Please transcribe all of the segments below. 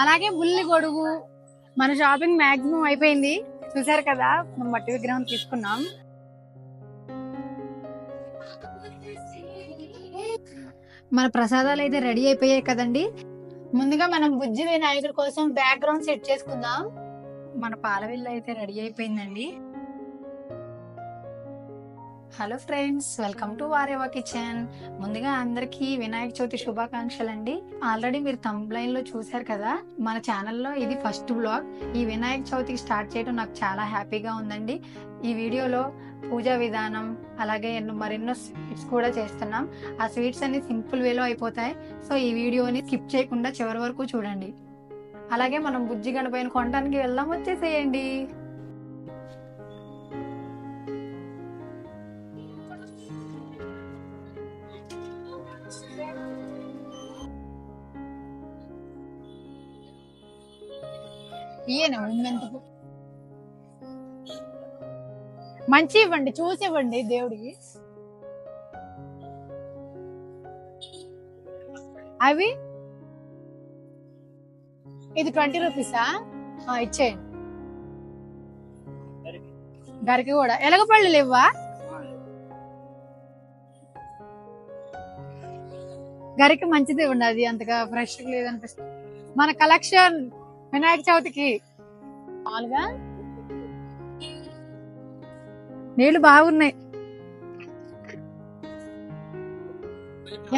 అలాగే బుల్లి గొడుగు. మన షాపింగ్ మాక్సిమం అయిపోయింది, చూసారు కదా. మనం మట్టి విగ్రహం తీసుకున్నాం. మన ప్రసాదాలు అయితే రెడీ అయిపోయాయి కదండి. ముందుగా మనం బుజ్జి వినాయకుడి కోసం బ్యాక్గ్రౌండ్ సెట్ చేసుకుందాం. మన పాలవిల్లు అయితే రెడీ అయిపోయిందండి. Hello friends, welcome to Vahrehvah kitchen. ముందుగా అందరికీ వినాయక చవితి శుభాకాంక్షలు అండి. ఆల్రెడీ మీరు థంబ్నెయిల్ లో చూసారు కదా, మన ఛానల్లో ఇది ఫస్ట్ బ్లాగ్. ఈ వినాయక చవితికి స్టార్ట్ చేయడం నాకు చాలా హ్యాపీగా ఉందండి. ఈ వీడియోలో పూజా విధానం అలాగే మరెన్నో స్వీట్స్ కూడా చేస్తున్నాం. ఆ స్వీట్స్ అన్ని సింపుల్ వేలో అయిపోతాయి. సో ఈ వీడియోని స్కిప్ చేయకుండా చివరి వరకు చూడండి. అలాగే మనం బుజ్జి గణపయ్యను కొనడానికి వెళ్దాం, వచ్చేసేయండి. మంచి ఇవ్వండి, చూసి ఇవ్వండి దేవుడికి. అవి ఇది 20 రూపీసా? ఇచ్చేయండి. గరికి కూడా ఎలగపళ్ళు లేవా? గరికి మంచిది ఇవ్వండి, అది అంతగా ఫ్రెష్ లేదనిపిస్తుంది. మన కలెక్షన్ వినాయక చవితికి మామూలుగా నీళ్లు బాగున్నాయి.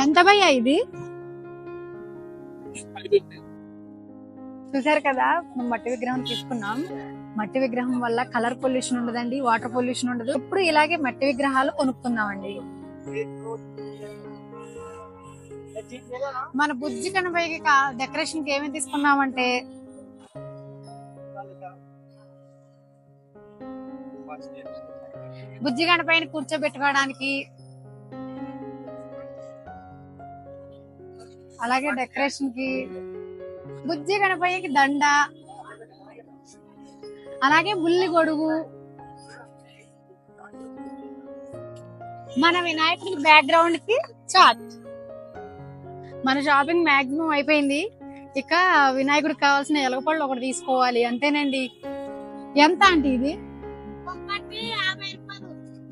ఎంత భయ్యా ఇది? చూసారు కదా, మనం మట్టి విగ్రహం తీసుకున్నాం. మట్టి విగ్రహం వల్ల కలర్ పొల్యూషన్ ఉండదండి, వాటర్ పొల్యూషన్ ఉండదు. ఇప్పుడు ఇలాగే మట్టి విగ్రహాలు కొనుక్కుందామండి. మన బుజ్జి గణపయ్యకి డెకరేషన్ కి ఏమేమి తీసుకున్నామంటే బుజ్జి గణపయ్యని కూర్చోబెట్టుకోవడానికి, అలాగే డెకరేషన్ కి బుజ్జి గణపయ్యకి దండ, అలాగే బుల్లి గొడుగు, మన వినాయకుడికి బ్యాక్గ్రౌండ్ కి చాట్. మన షాపింగ్ మాక్సిమం అయిపోయింది. ఇక వినాయకుడికి కావాల్సిన ఎలగపళ్ళు ఒకటి తీసుకోవాలి, అంతేనండి. ఎంత అంటే ఇది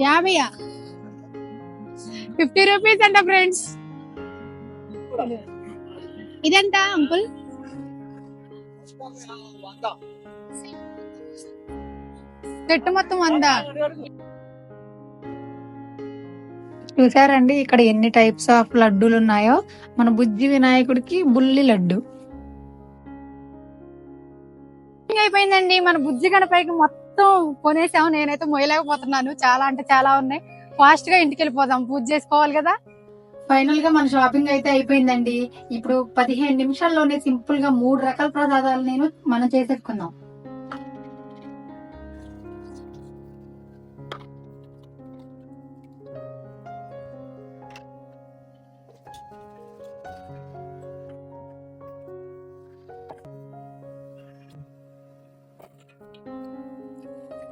50 50 రూపీస్ అంట ఫ్రెండ్స్. ఇదెంత అంకుల్? చెట్టు మొత్తం 100. చూసారండి ఇక్కడ ఎన్ని టైప్స్ ఆఫ్ లడ్డూలు ఉన్నాయో. మన బుజ్జి వినాయకుడికి బుల్లి లడ్డు అయిపోయిందండి. మన బుజ్జి గణపైకి మొత్తం కొనేసాము. నేనైతే మొయ్యలేకపోతున్నాను, చాలా అంటే చాలా ఉన్నాయి. ఫాస్ట్ గా ఇంటికి వెళ్ళిపోదాం, పూజ చేసుకోవాలి కదా. ఫైనల్ గా మన షాపింగ్ అయితే అయిపోయిందండి. ఇప్పుడు 15 నిమిషాల్లోనే సింపుల్ గా 3 రకాల ప్రసాదాలు మనం చేసేసుకుందాం.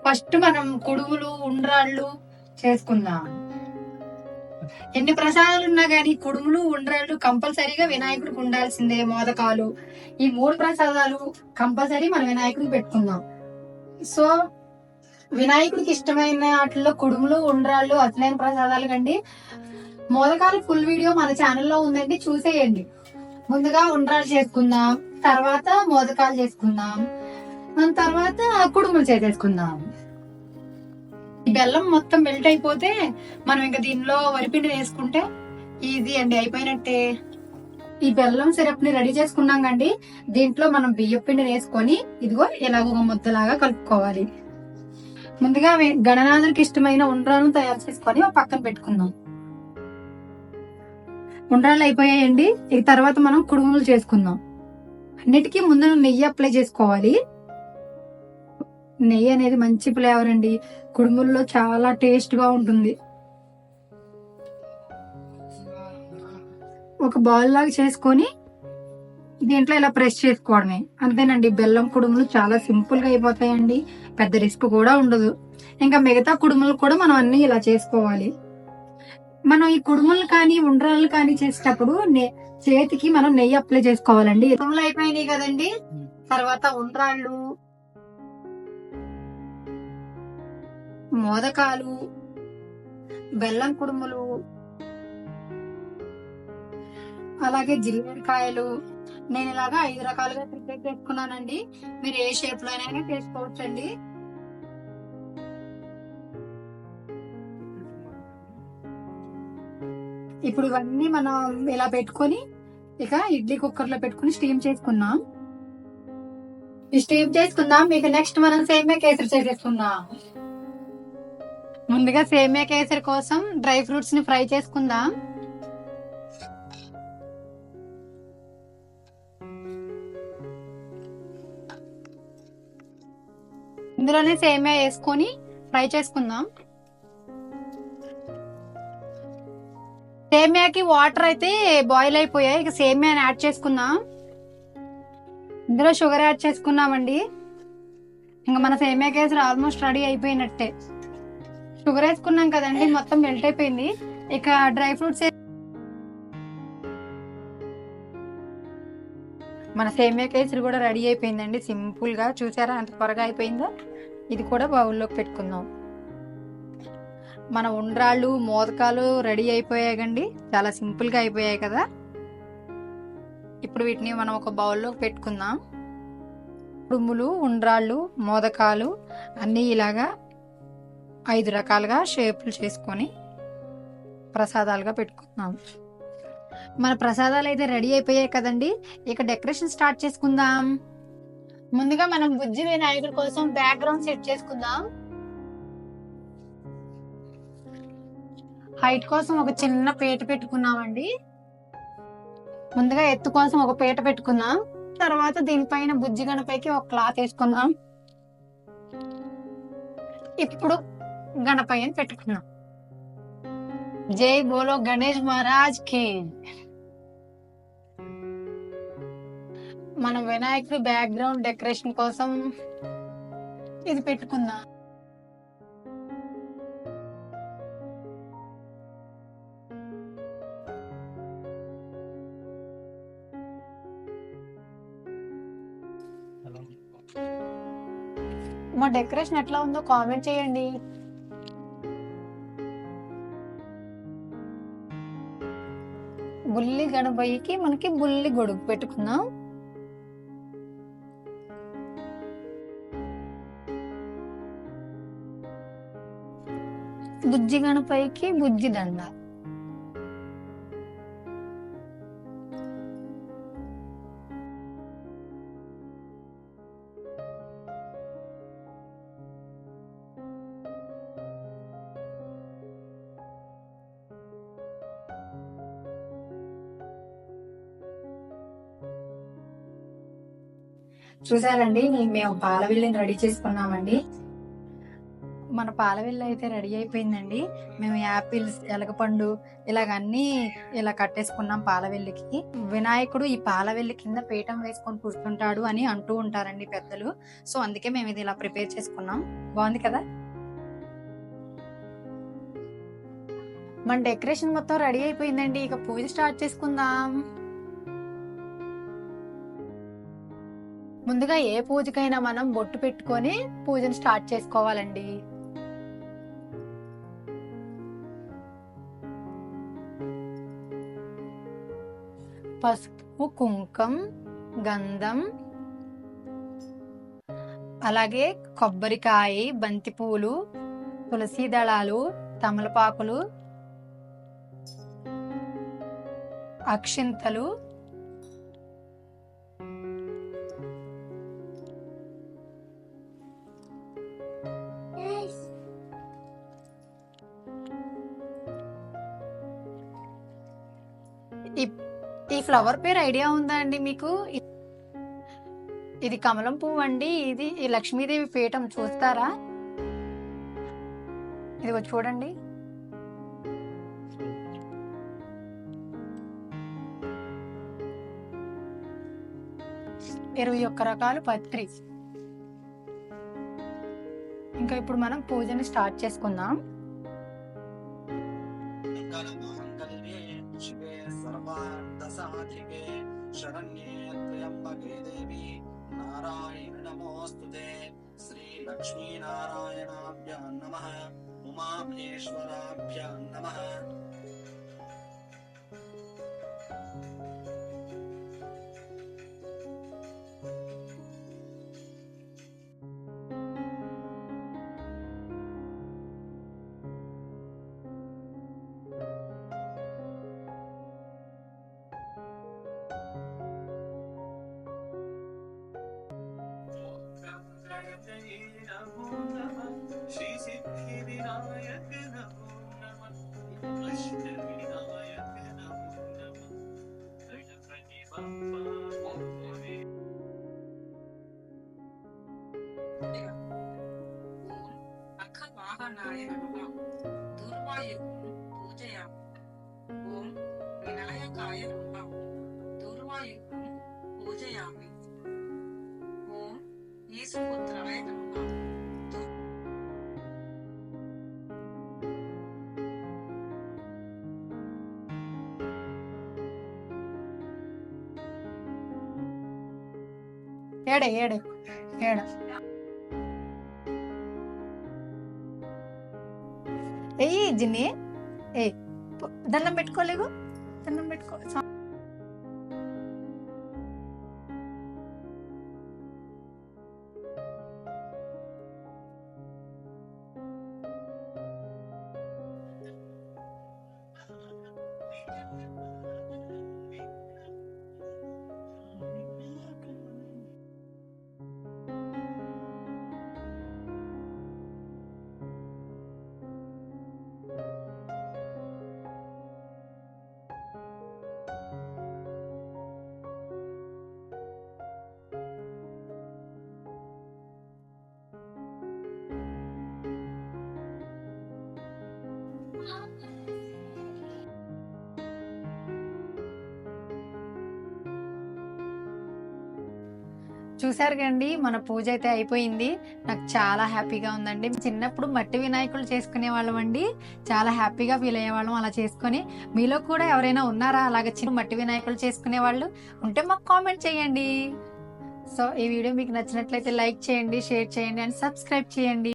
ఫస్ట్ మనం కుడుములు ఉండ్రాళ్ళు చేసుకుందాం. ఎన్ని ప్రసాదాలు ఉన్నా గానీ కుడుములు ఉండ్రాళ్ళు కంపల్సరీగా వినాయకుడికి ఉండాల్సిందే. మోదకాలు, ఈ 3 ప్రసాదాలు కంపల్సరీ మన వినాయకుడికి పెట్టుకుందాం. సో వినాయకుడికి ఇష్టమైన వాటిల్లో కుడుములు ఉండ్రాళ్ళు అసలైన ప్రసాదాలు కండి. మోదకాలు ఫుల్ వీడియో మన ఛానల్లో ఉందండి, చూసేయండి. ముందుగా ఉండ్రాళ్ళు చేసుకుందాం, తర్వాత మోదకాలు చేసుకుందాం, తర్వాత కుడుములు చేసేసుకుందాం. ఈ బెల్లం మొత్తం మెల్ట్ అయిపోతే మనం ఇంకా దీనిలో వరిపిండి వేసుకుంటే ఈజీ అండి, అయిపోయినట్టే. ఈ బెల్లం సిరప్ ని రెడీ చేసుకున్నాం కండి. దీంట్లో మనం బియ్యం పిండిని వేసుకొని ఇదిగో ఇలా ఒక ముద్దలాగా కలుపుకోవాలి. ముందుగా గణనాథుడికి ఇష్టమైన ఉండ్రాలను తయారు చేసుకొని ఒక పక్కన పెట్టుకుందాం. ఉండ్రాలు అయిపోయాయండి. ఈ తర్వాత మనం కుడుములు చేసుకుందాం. అన్నిటికీ ముందు నెయ్యి అప్లై చేసుకోవాలి. నెయ్యి అనేది మంచి ఫ్లేవర్ అండి, కుడుముల్లో చాలా టేస్ట్ గా ఉంటుంది. ఒక బౌల్ లాగా చేసుకొని దీంట్లో ఇలా ప్రెస్ చేసుకోవడమే, అంతేనండి. బెల్లం కుడుములు చాలా సింపుల్ గా అయిపోతాయండి, పెద్ద రిస్క్ కూడా ఉండదు. ఇంకా మిగతా కుడుములు కూడా మనం అన్ని ఇలా చేసుకోవాలి. మనం ఈ కుడుములు కానీ ఉండ్రాలు కానీ చేసేటప్పుడు చేతికి మనం నెయ్యి అప్లై చేసుకోవాలండి. కుడుములు అయిపోయినాయి కదండి, తర్వాత ఉండ్రాళ్ళు, మోదకాలు, బెల్లం కుడుములు, అలాగే జిల్లేడికాయలు నేను ఇలాగా 5 రకాలుగా ప్రిపేర్ చేసుకున్నానండి. మీరు ఏ షేప్ లో అయినా చేసుకోవచ్చండి. ఇప్పుడు ఇవన్నీ మనం ఇలా పెట్టుకొని ఇక ఇడ్లీ కుక్కర్ లో పెట్టుకుని స్టీమ్ చేసుకుందాం. మీకు నెక్స్ట్ మనం సేమియా కేసరి చేసేసుకుందాం. ముందుగా సేమియా కేసరి కోసం డ్రై ఫ్రూట్స్ ని ఫ్రై చేసుకుందాం. ఇందులోనే సేమియా వేసుకొని ఫ్రై చేసుకుందాం. సేమియాకి వాటర్ అయితే బాయిల్ అయిపోయాయి. ఇక సేమియాని యాడ్ చేసుకుందాం. ఇందులో షుగర్ యాడ్ చేసుకున్నామండి. ఇంకా మన సేమియా కేసరి ఆల్మోస్ట్ రెడీ అయిపోయినట్టే. షుగర్ వేసుకున్నాం కదండి, మొత్తం మెల్ట్ అయిపోయింది. ఇక డ్రై ఫ్రూట్స్ మన సేమియా కేసరి కూడా రెడీ అయిపోయిందండి. సింపుల్ గా చూసారా ఎంత త్వరగా అయిపోయిందో. ఇది కూడా బౌల్లోకి పెట్టుకుందాం. మన ఉండ్రాళ్ళు మోదకాలు రెడీ అయిపోయాయండి. చాలా సింపుల్ గా అయిపోయాయి కదా. ఇప్పుడు వీటిని మనం ఒక బౌల్లోకి పెట్టుకుందాం. కుడుములు, ఉండ్రాళ్ళు, మోదకాలు అన్నీ ఇలాగా 5 రకాలుగా షేపులు చేసుకొని ప్రసాదాలుగా పెట్టుకుందాం. మన ప్రసాదాలు అయితే రెడీ అయిపోయాయి కదండి. ఇక డెకరేషన్ స్టార్ట్ చేసుకుందాం. ముందుగా మనం బుజ్జి వినాయకుడి కోసం బ్యాక్గ్రౌండ్ సెట్ చేసుకుందాం. హైట్ కోసం ఒక చిన్న పీట పెట్టుకున్నామండి. ముందుగా ఎత్తు కోసం ఒక పీట పెట్టుకుందాం. తర్వాత దీనిపైన బుజ్జి గణపైకి ఒక క్లాత్ వేసుకుందాం. ఇప్పుడు గణపయ్యని పెట్టుకుందాం. జై బోలో గణేష్ మహారాజ్ కి. మనం వినాయకుడి బ్యాక్గ్రౌండ్ డెకరేషన్ కోసం ఇది పెట్టుకుందాం. మా డెకరేషన్ ఎట్లా ఉందో కామెంట్ చేయండి. బుల్లి గణపయ్యకి మనకి బుల్లి గొడుగు పెట్టుకుందాం. బుజ్జి గణపయ్యకి బుజ్జి దండ. చూసారండి, మేము పాలవిల్లిని రెడీ చేసుకున్నామండి. మన పాలవిల్లి అయితే రెడీ అయిపోయిందండి. మేము యాపిల్స్, ఎలగపండు ఇలాగ అన్ని ఇలా కట్టేసుకున్నాం పాలవెల్లికి. వినాయకుడు ఈ పాలవెల్లి కింద పీఠం వేసుకొని కూర్చుంటాడు అని అంటూ ఉంటారండి పెద్దలు. సో అందుకే మేము ఇది ఇలా ప్రిపేర్ చేసుకున్నాం. బాగుంది కదా. మన డెకరేషన్ మొత్తం రెడీ అయిపోయిందండి. ఇక పూజ స్టార్ట్ చేసుకుందాం. ముందుగా ఏ పూజకైనా మనం బొట్టు పెట్టుకొని పూజను స్టార్ట్ చేసుకోవాలండి. పసుపు, కుంకం, గంధం, అలాగే కొబ్బరికాయ, బంతిపూలు, తులసి దళాలు, తమలపాకులు, అక్షింతలు, ఈ ఫ్లవర్ పేరు ఐడియా ఉందా అండి మీకు? ఇది కమలం పువ్వు అండి. ఇది ఈ లక్ష్మీదేవి పీఠం చూస్తారా? ఇది చూడండి. ఇరవై 21 రకాలు పత్రి. ఇంకా ఇప్పుడు మనం పూజని స్టార్ట్ చేసుకుందాం. లక్ష్మీనారాయణాభ్యాం నమః ఉమామహేశ్వరాభ్యాం నమః శ్రీ సిద్ధి వినాయక నమో నమః అష్ట వినాయక నమో నమః గణపతి బప్పా మోరే అఖ వాహనాయ నమః దుర్వాయువు పూజయామి. ఓం వినాయకాయ నమః దుర్వాయువు పూజయామి. ఓం ఈశపుత్రాయ నమః ఏడే ఏడే ఏడ ఏయ్ జిన్ని ఏ దండం పెట్టుకోలేవు, దండం పెట్టుకో. చూసారు కండి, మన పూజ అయితే అయిపోయింది. నాకు చాలా హ్యాపీగా ఉందండి. చిన్నప్పుడు మట్టి వినాయకులు చేసుకునే వాళ్ళం అండి, చాలా హ్యాపీగా ఫీల్ అయ్యేవాళ్ళం అలా చేసుకొని. మీలో కూడా ఎవరైనా ఉన్నారా అలాగ చిన్న మట్టి వినాయకులు చేసుకునే వాళ్ళు? ఉంటే మాకు కామెంట్ చేయండి. సో ఈ వీడియో మీకు నచ్చినట్లయితే లైక్ చేయండి, షేర్ చేయండి అండ్ సబ్స్క్రైబ్ చేయండి.